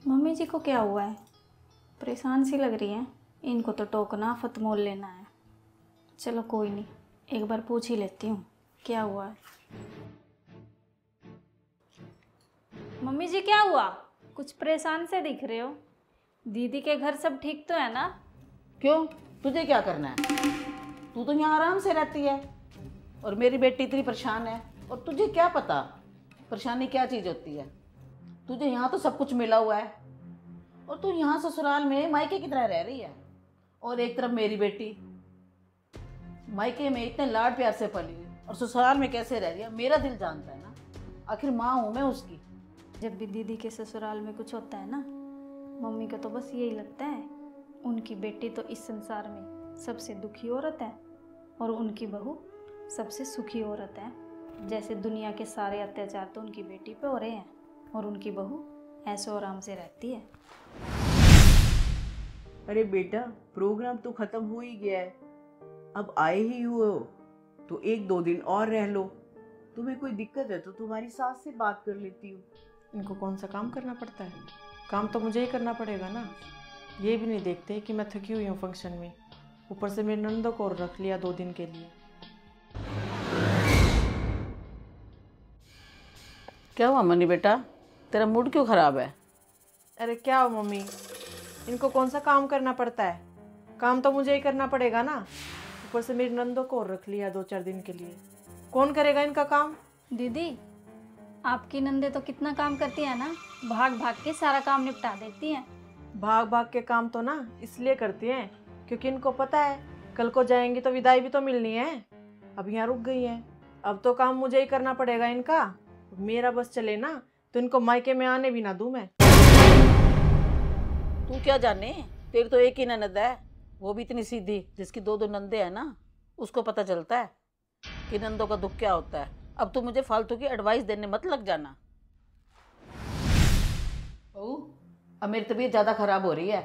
Mummy जी को क्या हुआ है? परेशान सी लग रही हैं। इनको तो टोकना आफत मोल लेना है। चलो कोई नहीं, एक बार पूछ ही लेती हूँ क्या हुआ है। मम्मी जी क्या हुआ? कुछ परेशान से दिख रहे हो। दीदी के घर सब ठीक तो है ना? क्यों, तुझे क्या करना है? तू तो यहाँ आराम से रहती है और मेरी बेटी इतनी परेशान है। और तुझे क्या पता परेशानी क्या चीज़ होती है। तुझे यहाँ तो सब कुछ मिला हुआ है और तू यहाँ ससुराल में मायके की तरह रह रही है। और एक तरफ मेरी बेटी मायके में इतने लाड प्यार से पली हुई और ससुराल में कैसे रह रही है, मेरा दिल जानता है ना। आखिर माँ हूँ मैं उसकी। जब भी दीदी के ससुराल में कुछ होता है ना, मम्मी को तो बस यही लगता है उनकी बेटी तो इस संसार में सबसे दुखी औरत है और उनकी बहू सबसे सुखी औरत है। जैसे दुनिया के सारे अत्याचार तो उनकी बेटी पे हो रहे हैं और उनकी बहू ऐशो आराम से रहती है। अरे बेटा, प्रोग्राम तो खत्म हो ही गया है। अब आए ही हो तो 1-2 दिन और रह लो। तुम्हें कोई दिक्कत है तो तुम्हारी सास से बात कर लेती हूँ। इनको कौन सा काम करना पड़ता है? काम तो मुझे ही करना पड़ेगा ना। ये भी नहीं देखते कि मैं थकी हुई हूँ फंक्शन में। ऊपर से मेरे नंदों को और रख लिया 2 दिन के लिए। क्या हुआ मनी बेटा, तेरा मूड क्यों खराब है? अरे क्या हो मम्मी, इनको कौन सा काम करना पड़ता है? काम तो मुझे ही करना पड़ेगा ना। ऊपर से मेरी नंदों को और रख लिया 2-4 दिन के लिए। कौन करेगा इनका काम? दीदी, आपकी नंदे तो कितना काम करती है ना, भाग भाग के सारा काम निपटा देती हैं। भाग भाग के काम तो ना इसलिए करती हैं क्योंकि इनको पता है कल को जाएंगी तो विदाई भी तो मिलनी है। अब यहाँ रुक गई हैं, अब तो काम मुझे ही करना पड़ेगा इनका। मेरा बस चले ना तो इनको मायके में आने भी ना दूं मैं। तू क्या जाने, तेरी तो एक ही ननद है, वो भी इतनी सीधी। जिसकी 2-2 नंदे हैं ना, उसको पता चलता है कि नंदों का दुख क्या होता है। अब तू मुझे फालतू की एडवाइस देने मत लग जाना। अब मेरी तबीयत ज़्यादा खराब हो रही है।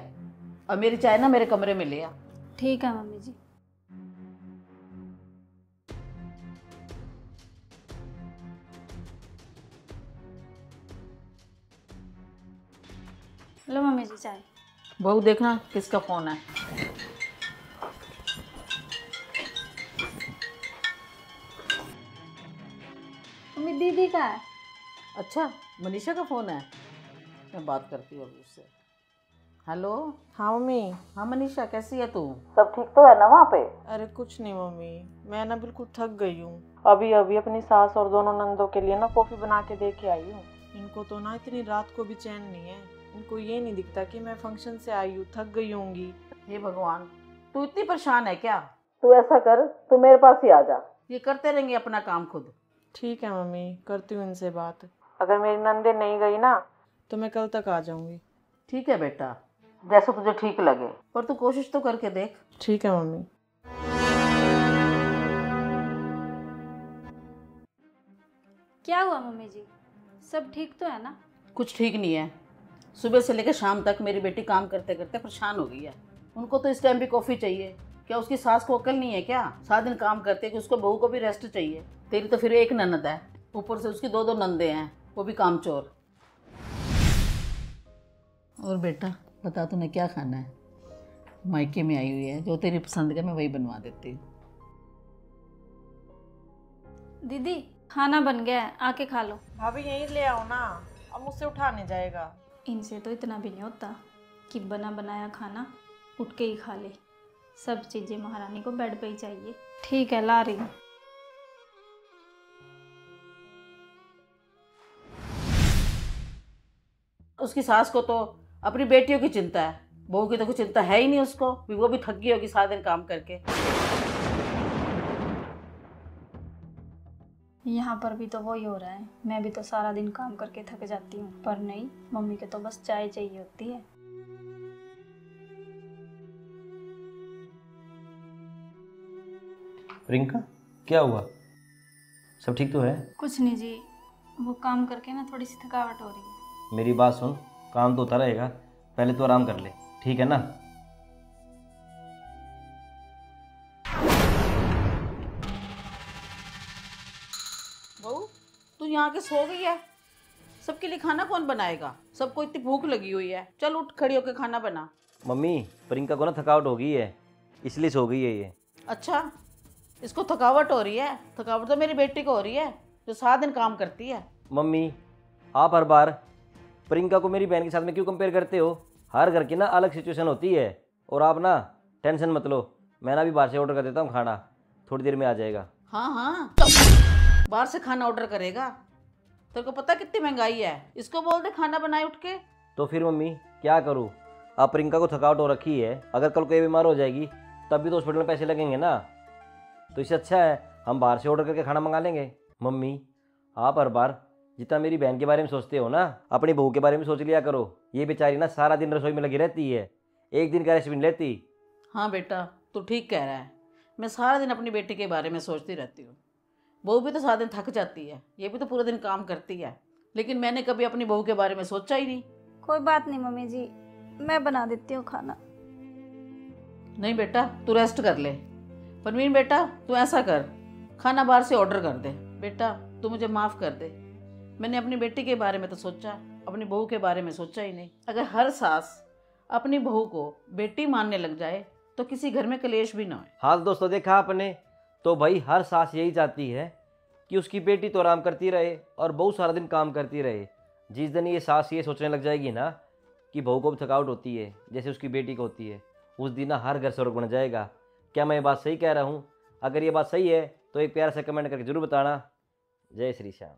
अब मेरी चाय ना मेरे कमरे में ले आ। ठीक है मम्मी जी। लो मम्मी जी चाय। बहू देखना किसका फ़ोन है। मम्मी दीदी का है। अच्छा, मनीषा का फ़ोन है, मैं बात करती हूँ अभी उससे। हेलो। हाँ मम्मी। हाँ मनीषा, कैसी है तू? सब ठीक तो है ना वहाँ पे? अरे कुछ नहीं मम्मी, मैं ना बिल्कुल थक गई हूँ। अभी अभी अपनी सास और दोनों नंदों के लिए ना कॉफ़ी बना के दे के आई हूँ। इनको तो ना इतनी रात को भी चैन नहीं है। इनको ये नहीं दिखता कि मैं फंक्शन से आई हूँ, थक गई होंगी। हे भगवान, तू इतनी परेशान है क्या? तू ऐसा कर, तू मेरे पास ही आ जा, ये करते रहेंगे अपना काम खुद। ठीक है मम्मी, करती हूँ इनसे बात। अगर मेरी नंदे नहीं गई ना तो मैं कल तक आ जाऊँगी। ठीक है बेटा, जैसा तुझे ठीक लगे, पर तू कोशिश तो करके देख। ठीक है मम्मी। क्या हुआ मम्मी जी, सब ठीक तो है ना? कुछ ठीक नहीं है। सुबह से लेकर शाम तक मेरी बेटी काम करते करते परेशान हो गई है। उनको तो इस टाइम भी कॉफ़ी चाहिए। क्या उसकी सास को अकल नहीं है क्या? सारा दिन काम करते कि उसको बहू को भी रेस्ट चाहिए। तेरी तो फिर एक ननद है, ऊपर से उसकी 2-2 नंदे हैं, वो भी कामचोर। और बेटा बता, तूने क्या खाना है? मायके में आई हुई है, जो तेरी पसंद का मैं वही बनवा देती हूँ। दीदी खाना बन गया है, आके खा लो। भाभी यहीं ले आओ ना, अब मुझसे उठा नहीं जाएगा। इनसे तो इतना भी नहीं होता कि बना बनाया खाना उठ के ही खा ले। सब चीज़ें महारानी को बेड पे ही चाहिए। ठीक है, ला रही हूँ। उसकी सास को तो अपनी बेटियों की चिंता है, बहू की तो कुछ चिंता है ही नहीं उसको। वो भी थकी होगी सारा दिन काम करके। यहाँ पर भी तो वही हो रहा है। मैं भी तो सारा दिन काम करके थक जाती हूँ, पर नहीं, मम्मी के तो बस चाय चाहिए होती है। प्रियंका, क्या हुआ? सब ठीक तो है? कुछ नहीं जी, वो काम करके ना थोड़ी सी थकावट हो रही है। मेरी बात सुन, काम तो होता रहेगा, पहले तो आराम कर ले, ठीक है ना? बहू तू यहाँ के सो गई है? सबके लिए खाना कौन बनाएगा? सबको इतनी भूख लगी हुई है। चल उठ, खड़ी होकर खाना बना। मम्मी प्रियंका को ना थकावट हो गई है, इसलिए सो गई है ये। अच्छा, इसको थकावट हो रही है? थकावट तो मेरी बेटी को हो रही है, जो सारा दिन काम करती है। मम्मी आप हर बार प्रियंका को मेरी बहन के साथ में क्यों कंपेयर करते हो? हर घर की ना अलग सिचुएशन होती है। और आप ना टेंशन मत लो, मैं ना अभी बाहर से ऑर्डर कर देता हूँ खाना, थोड़ी देर में आ जाएगा। हाँ हाँ, बाहर से खाना ऑर्डर करेगा? तेरे को पता कितनी महंगाई है? इसको बोल दे खाना बनाए उठ के। तो फिर मम्मी क्या करूँ? आप प्रियंका को थकावट हो रखी है, अगर कल को ये बीमार हो जाएगी तब भी तो हॉस्पिटल में पैसे लगेंगे ना। तो इससे अच्छा है हम बाहर से ऑर्डर करके खाना मंगा लेंगे। मम्मी आप हर बार जितना मेरी बहन के बारे में सोचते हो ना, अपनी बहू के बारे में सोच लिया करो। ये बेचारी ना सारा दिन रसोई में लगी रहती है, एक दिन का रेस्ट भी नहीं लेती। हाँ बेटा, तू ठीक कह रहा है। मैं सारा दिन अपनी बेटी के बारे में सोचती रहती हूँ। बहू भी तो सारा दिन थक जाती है, ये भी तो पूरा दिन काम करती है, लेकिन मैंने कभी अपनी बहू के बारे में सोचा ही नहीं। कोई बात नहीं मम्मी जी, मैं बना देती हूँ खाना। नहीं बेटा, तू रेस्ट कर ले। परवीन बेटा, तू ऐसा कर, खाना बाहर से ऑर्डर कर दे। बेटा तू मुझे माफ़ कर दे, मैंने अपनी बेटी के बारे में तो सोचा, अपनी बहू के बारे में सोचा ही नहीं। अगर हर सास अपनी बहू को बेटी मानने लग जाए तो किसी घर में कलेश भी ना हो। हाँ दोस्तों, देखा आपने, तो भाई हर सास यही चाहती है कि उसकी बेटी तो आराम करती रहे और बहू सारा दिन काम करती रहे। जिस दिन ये सास ये सोचने लग जाएगी ना कि बहू को भी थकावट होती है जैसे उसकी बेटी को होती है, उस दिन ना हर घर स्वर्ग बन जाएगा। क्या मैं ये बात सही कह रहा हूँ? अगर ये बात सही है तो एक प्यार से कमेंट करके जरूर बताना। जय श्री श्याम।